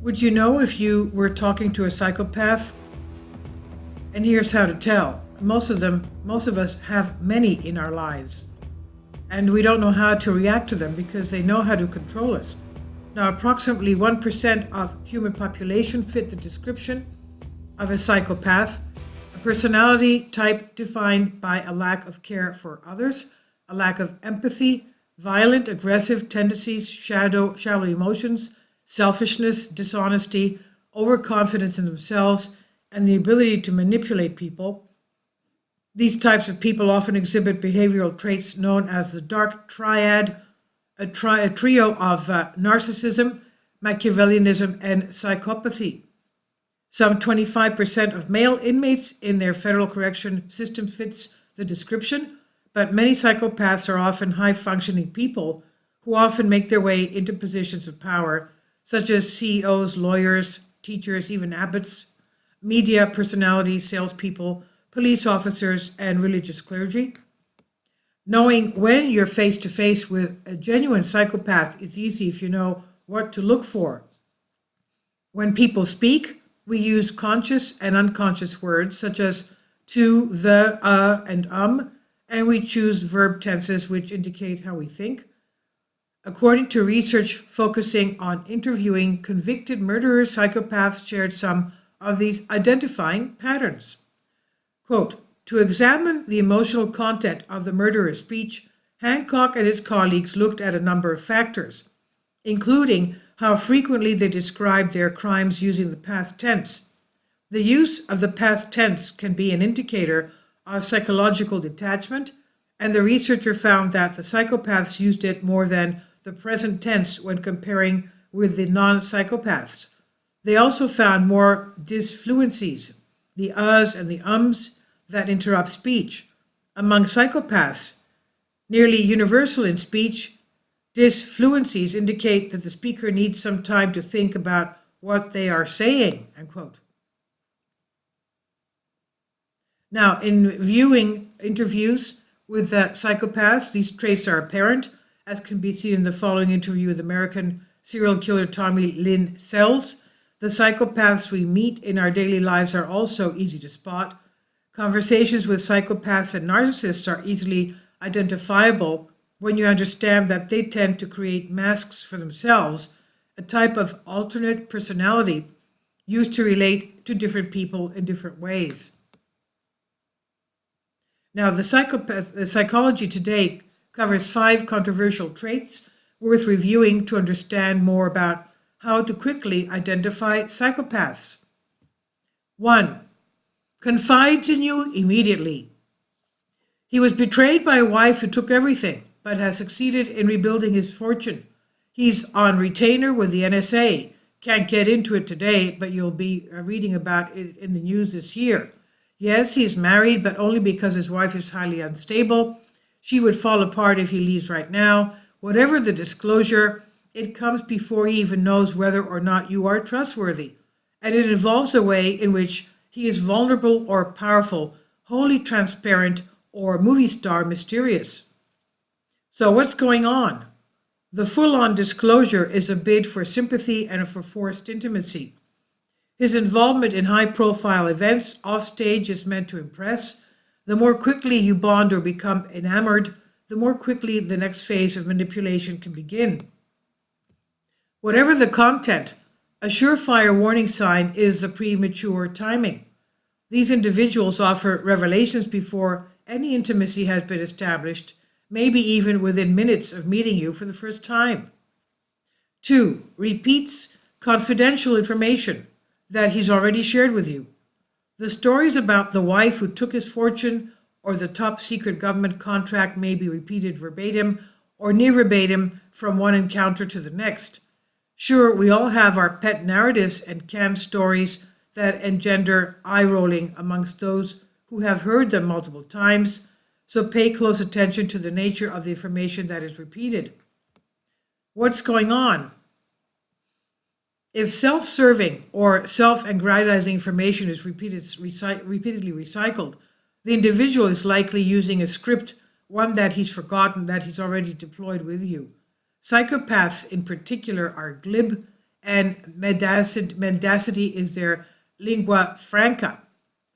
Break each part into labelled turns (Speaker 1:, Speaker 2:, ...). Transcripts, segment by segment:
Speaker 1: Would you know if you were talking to a psychopath? And here's how to tell. Most of us have many in our lives. And we don't know how to react to them because they know how to control us. Now, approximately 1% of human population fit the description of a psychopath, a personality type defined by a lack of care for others, a lack of empathy, violent, aggressive tendencies, shallow emotions, selfishness, dishonesty, overconfidence in themselves, and the ability to manipulate people. These types of people often exhibit behavioral traits known as the dark triad, a trio of narcissism, Machiavellianism, and psychopathy. Some 25% of male inmates in their federal correction system fits the description, but many psychopaths are often high-functioning people who often make their way into positions of power, such as CEOs, lawyers, teachers, even abbots, media personalities, salespeople, police officers, and religious clergy. Knowing when you're face to face with a genuine psychopath is easy if you know what to look for. When people speak, we use conscious and unconscious words such as to, the, and we choose verb tenses which indicate how we think. According to research focusing on interviewing convicted murderers, psychopaths shared some of these identifying patterns. Quote, to examine the emotional content of the murderer's speech, Hancock and his colleagues looked at a number of factors, including how frequently they described their crimes using the past tense. The use of the past tense can be an indicator of psychological detachment, and the researcher found that the psychopaths used it more than the present tense when comparing with the non-psychopaths. They also found more disfluencies, the uhs and the ums, that interrupt speech. Among psychopaths, nearly universal in speech, disfluencies indicate that the speaker needs some time to think about what they are saying, end quote. Now, in viewing interviews with psychopaths, these traits are apparent, as can be seen in the following interview with American serial killer Tommy Lynn Sells. The psychopaths we meet in our daily lives are also easy to spot. Conversations with psychopaths and narcissists are easily identifiable when you understand that they tend to create masks for themselves, a type of alternate personality used to relate to different people in different ways. Now, the psychology today covers 5 controversial traits worth reviewing to understand more about how to quickly identify psychopaths. 1. Confides in you immediately. He was betrayed by a wife who took everything, but has succeeded in rebuilding his fortune. He's on retainer with the NSA. Can't get into it today, but you'll be reading about it in the news this year. Yes, he's married, but only because his wife is highly unstable. She would fall apart if he leaves right now. Whatever the disclosure, it comes before he even knows whether or not you are trustworthy. And it involves a way in which he is vulnerable or powerful, wholly transparent, or movie star mysterious. So what's going on? The full-on disclosure is a bid for sympathy and for forced intimacy. His involvement in high-profile events offstage is meant to impress. The more quickly you bond or become enamored, the more quickly the next phase of manipulation can begin. Whatever the content, a surefire warning sign is the premature timing. These individuals offer revelations before any intimacy has been established, maybe even within minutes of meeting you for the first time. 2. Repeats confidential information that he's already shared with you. The stories about the wife who took his fortune or the top secret government contract may be repeated verbatim or near verbatim from one encounter to the next. Sure, we all have our pet narratives and canned stories that engender eye-rolling amongst those who have heard them multiple times, so pay close attention to the nature of the information that is repeated. What's going on? If self-serving or self-aggrandizing information is repeatedly recycled, the individual is likely using a script, one that he's forgotten that he's already deployed with you. Psychopaths in particular are glib, and mendacity is their lingua franca.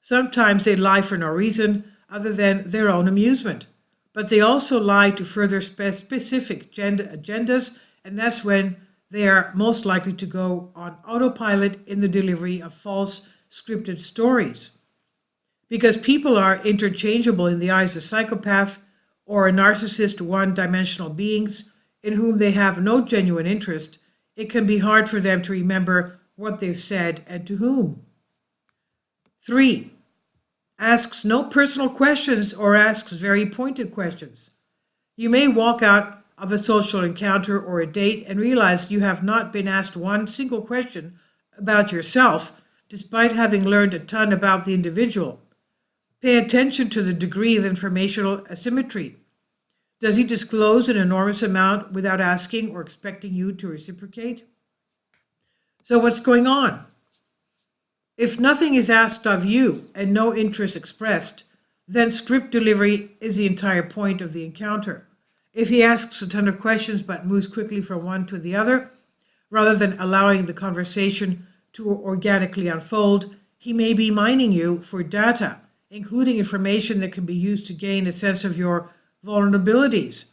Speaker 1: Sometimes they lie for no reason other than their own amusement, but they also lie to further specific agendas, and that's when they are most likely to go on autopilot in the delivery of false scripted stories. Because people are interchangeable in the eyes of psychopath or narcissist one-dimensional beings in whom they have no genuine interest, it can be hard for them to remember what they've said and to whom. 3. Asks no personal questions or asks very pointed questions. You may walk out of a social encounter or a date and realize you have not been asked one single question about yourself, despite having learned a ton about the individual. Pay attention to the degree of informational asymmetry. Does he disclose an enormous amount without asking or expecting you to reciprocate? So what's going on? If nothing is asked of you and no interest expressed, then script delivery is the entire point of the encounter. If he asks a ton of questions but moves quickly from one to the other, rather than allowing the conversation to organically unfold, he may be mining you for data, including information that can be used to gain a sense of your vulnerabilities.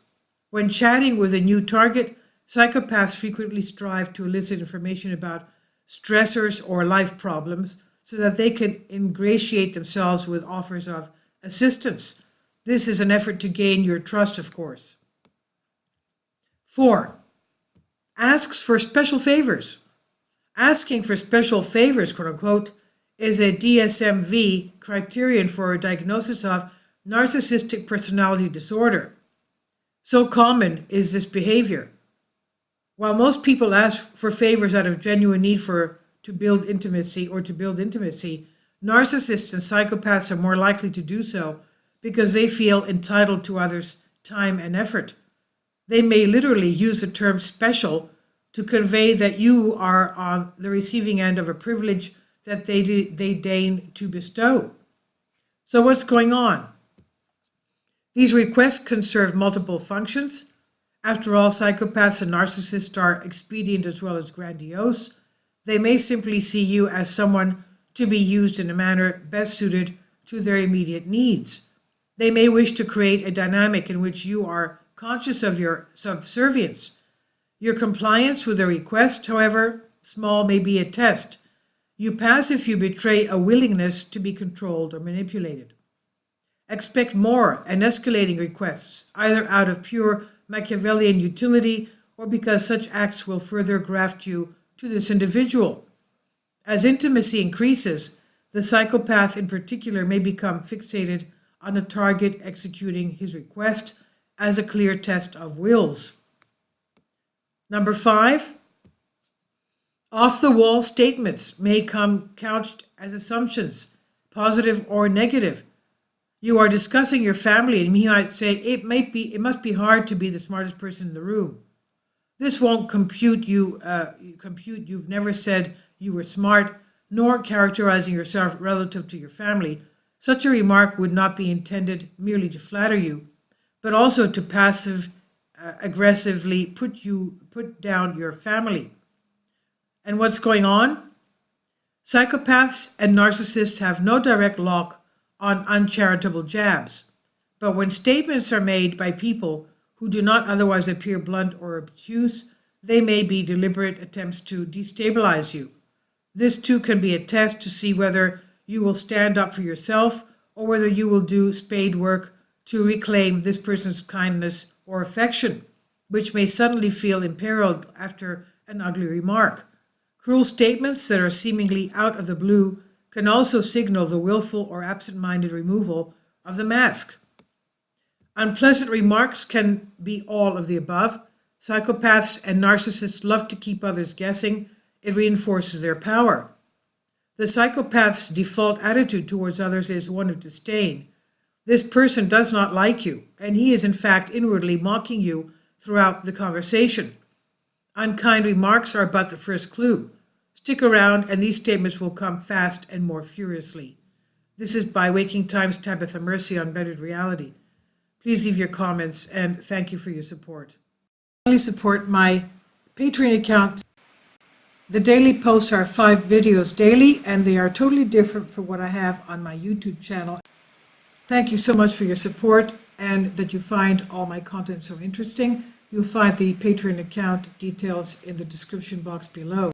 Speaker 1: When chatting with a new target, psychopaths frequently strive to elicit information about stressors or life problems so that they can ingratiate themselves with offers of assistance. This is an effort to gain your trust, of course. 4. Asks for special favors. Asking for special favors, quote unquote, is a DSM-V criterion for a diagnosis of narcissistic personality disorder. So common is this behavior. While most people ask for favors out of genuine need to build intimacy, narcissists and psychopaths are more likely to do so because they feel entitled to others' time and effort. They may literally use the term special to convey that you are on the receiving end of a privilege that they deign to bestow. So what's going on? These requests can serve multiple functions. After all, psychopaths and narcissists are expedient as well as grandiose. They may simply see you as someone to be used in a manner best suited to their immediate needs. They may wish to create a dynamic in which you are conscious of your subservience. Your compliance with a request, however small, may be a test. You pass if you betray a willingness to be controlled or manipulated. Expect more and escalating requests, either out of pure Machiavellian utility or because such acts will further graft you to this individual. As intimacy increases, the psychopath in particular may become fixated on a target executing his request as a clear test of wills. Number 5, off-the-wall statements may come couched as assumptions, positive or negative. You are discussing your family and he might say, it must be hard to be the smartest person in the room. This won't compute you've never said you were smart, nor characterizing yourself relative to your family. Such a remark would not be intended merely to flatter you, but also to aggressively put down your family. And what's going on? Psychopaths and narcissists have no direct lock on uncharitable jabs, but when statements are made by people who do not otherwise appear blunt or obtuse, they may be deliberate attempts to destabilize you. This too can be a test to see whether you will stand up for yourself or whether you will do spade work to reclaim this person's kindness or affection, which may suddenly feel imperiled after an ugly remark. Cruel statements that are seemingly out of the blue can also signal the willful or absent-minded removal of the mask. Unpleasant remarks can be all of the above. Psychopaths and narcissists love to keep others guessing. It reinforces their power. The psychopath's default attitude towards others is one of disdain. This person does not like you, and he is in fact inwardly mocking you throughout the conversation. Unkind remarks are but the first clue. Stick around and these statements will come fast and more furiously. This is by Waking Time's Tabitha Mercy on Blended Reality. Please leave your comments and thank you for your support. Please support my Patreon account. The daily posts are 5 videos daily, and they are totally different from what I have on my YouTube channel. Thank you so much for your support and that you find all my content so interesting. You'll find the Patreon account details in the description box below.